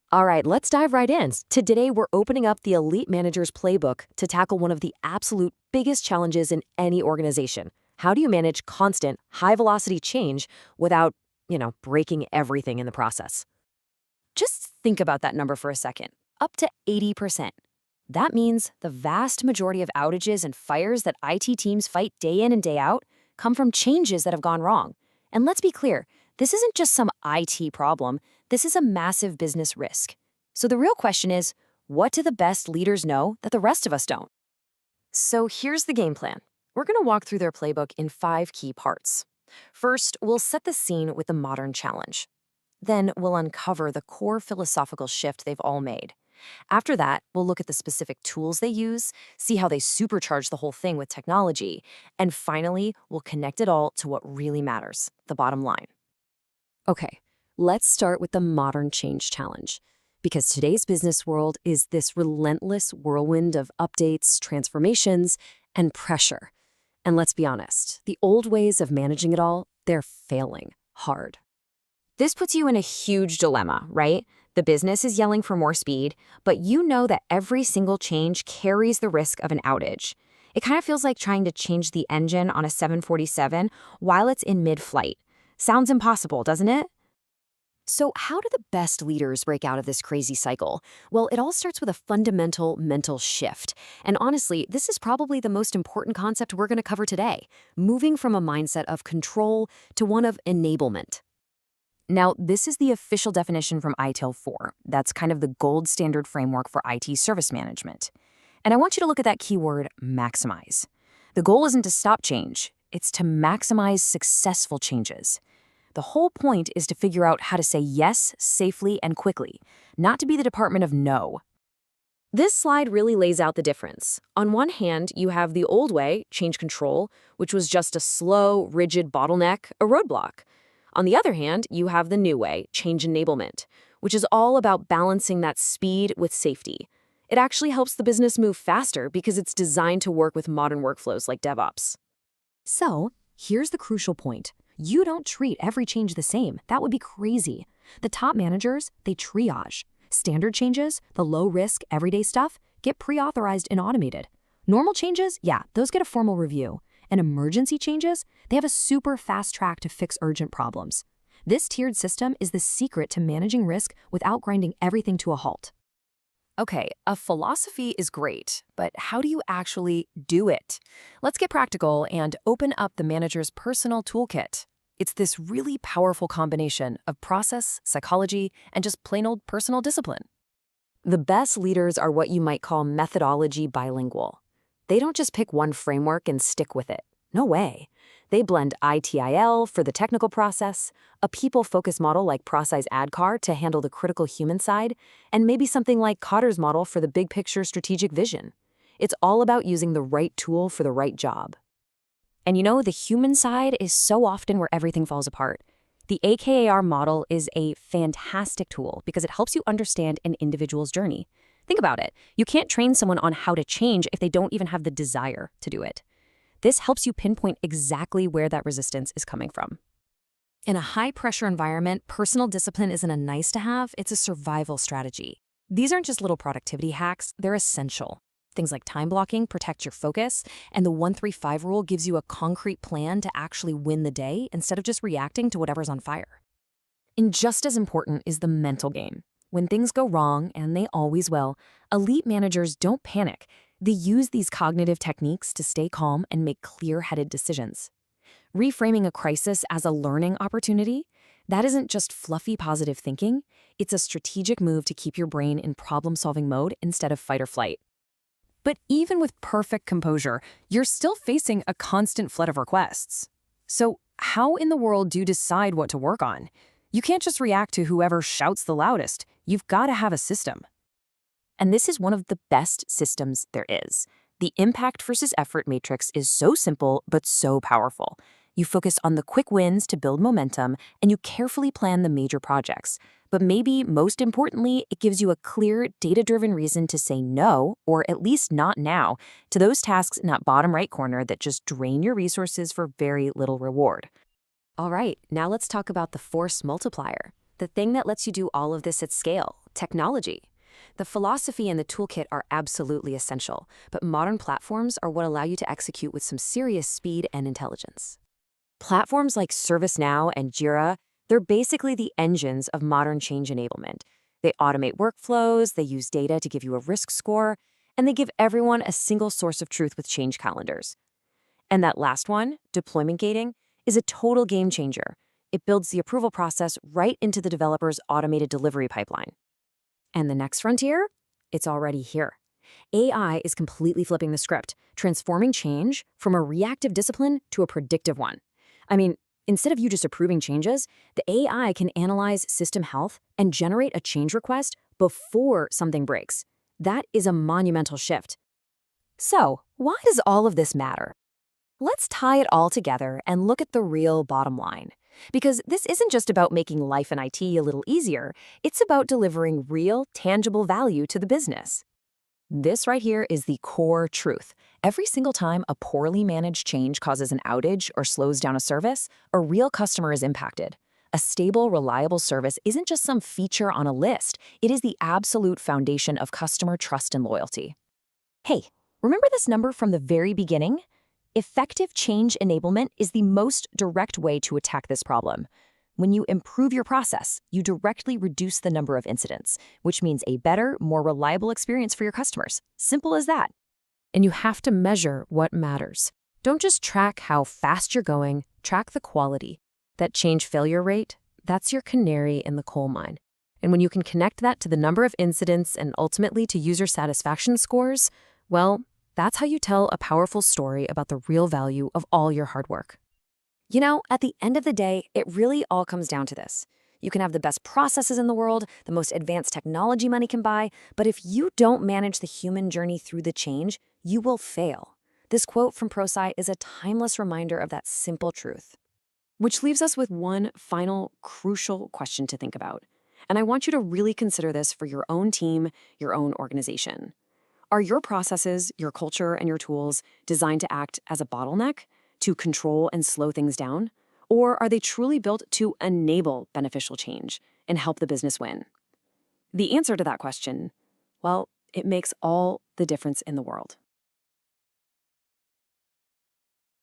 All right, let's dive right in. Today, we're opening up the Elite Manager's Playbook to tackle one of the absolute biggest challenges in any organization. How do you manage constant, high-velocity change without, breaking everything in the process? Just think about that number for a second. Up to 80%. That means the vast majority of outages and fires that IT teams fight day in and day out come from changes that have gone wrong. And let's be clear, this isn't just some IT problem, this is a massive business risk. So the real question is, what do the best leaders know that the rest of us don't? So here's the game plan. We're going to walk through their playbook in 5 key parts. First, we'll set the scene with the modern challenge. Then we'll uncover the core philosophical shift they've all made. After that, we'll look at the specific tools they use, see how they supercharge the whole thing with technology, and finally, we'll connect it all to what really matters, the bottom line. Okay, let's start with the modern change challenge. Because today's business world is this relentless whirlwind of updates, transformations, and pressure. And let's be honest, the old ways of managing it all, they're failing hard. This puts you in a huge dilemma, right? The business is yelling for more speed, but you know that every single change carries the risk of an outage. It kind of feels like trying to change the engine on a 747 while it's in mid-flight. Sounds impossible, doesn't it? So how do the best leaders break out of this crazy cycle? Well, it all starts with a fundamental mental shift. And honestly, this is probably the most important concept we're going to cover today, moving from a mindset of control to one of enablement. Now, this is the official definition from ITIL 4. That's kind of the gold standard framework for IT service management. And I want you to look at that keyword, maximize. The goal isn't to stop change, it's to maximize successful changes. The whole point is to figure out how to say yes safely and quickly, not to be the department of no. This slide really lays out the difference. On one hand, you have the old way, change control, which was just a slow, rigid bottleneck, a roadblock. On the other hand, you have the new way, change enablement, which is all about balancing that speed with safety. It actually helps the business move faster because it's designed to work with modern workflows like DevOps. So, here's the crucial point. You don't treat every change the same. That would be crazy. The top managers, they triage. Standard changes, the low-risk, everyday stuff, get pre-authorized and automated. Normal changes, yeah, those get a formal review. And emergency changes, they have a super fast track to fix urgent problems. This tiered system is the secret to managing risk without grinding everything to a halt. Okay, a philosophy is great, but how do you actually do it? Let's get practical and open up the manager's personal toolkit. It's this really powerful combination of process, psychology, and just plain old personal discipline. The best leaders are what you might call methodology bilingual. They don't just pick one framework and stick with it. No way. They blend ITIL for the technical process, a people-focused model like Prosci ADKAR to handle the critical human side, and maybe something like Kotter's model for the big-picture strategic vision. It's all about using the right tool for the right job. And the human side is so often where everything falls apart. The AKAR model is a fantastic tool because it helps you understand an individual's journey. Think about it. You can't train someone on how to change if they don't even have the desire to do it. This helps you pinpoint exactly where that resistance is coming from. In a high-pressure environment, personal discipline isn't a nice-to-have, it's a survival strategy. These aren't just little productivity hacks, they're essential. Things like time blocking protect your focus, and the 1-3-5 rule gives you a concrete plan to actually win the day instead of just reacting to whatever's on fire. And just as important is the mental game. When things go wrong, and they always will, elite managers don't panic. They use these cognitive techniques to stay calm and make clear-headed decisions. Reframing a crisis as a learning opportunity, that isn't just fluffy positive thinking, it's a strategic move to keep your brain in problem-solving mode instead of fight or flight. But even with perfect composure, you're still facing a constant flood of requests. So how in the world do you decide what to work on? You can't just react to whoever shouts the loudest. You've got to have a system. And this is one of the best systems there is. The impact versus effort matrix is so simple but so powerful. You focus on the quick wins to build momentum, and you carefully plan the major projects. But maybe most importantly, it gives you a clear, data-driven reason to say no, or at least not now, to those tasks in that bottom right corner that just drain your resources for very little reward. All right, now let's talk about the force multiplier, the thing that lets you do all of this at scale, Technology. The philosophy and the toolkit are absolutely essential, but modern platforms are what allow you to execute with some serious speed and intelligence. Platforms like ServiceNow and Jira, they're basically the engines of modern change enablement. They automate workflows, they use data to give you a risk score, and they give everyone a single source of truth with change calendars. And that last one, deployment gating, is a total game changer. It builds the approval process right into the developer's automated delivery pipeline. And the next frontier? It's already here. AI is completely flipping the script, transforming change from a reactive discipline to a predictive one. I mean, instead of you just approving changes, the AI can analyze system health and generate a change request before something breaks. That is a monumental shift. So, why does all of this matter? Let's tie it all together and look at the real bottom line. Because this isn't just about making life in IT a little easier, it's about delivering real, tangible value to the business. This right here is the core truth. Every single time a poorly managed change causes an outage or slows down a service, a real customer is impacted. A stable, reliable service isn't just some feature on a list. It is the absolute foundation of customer trust and loyalty. Hey, remember this number from the very beginning? Effective change enablement is the most direct way to attack this problem. When you improve your process, you directly reduce the number of incidents, which means a better, more reliable experience for your customers. Simple as that. And you have to measure what matters. Don't just track how fast you're going, track the quality. That change failure rate, that's your canary in the coal mine. And when you can connect that to the number of incidents and ultimately to user satisfaction scores, well, that's how you tell a powerful story about the real value of all your hard work. You know, at the end of the day, it really all comes down to this. You can have the best processes in the world, the most advanced technology money can buy, but if you don't manage the human journey through the change, you will fail. This quote from Prosci is a timeless reminder of that simple truth. Which leaves us with one final crucial question to think about. And I want you to really consider this for your own team, your own organization. Are your processes, your culture, and your tools designed to act as a bottleneck, to control and slow things down? Or are they truly built to enable beneficial change and help the business win? The answer to that question, well, it makes all the difference in the world.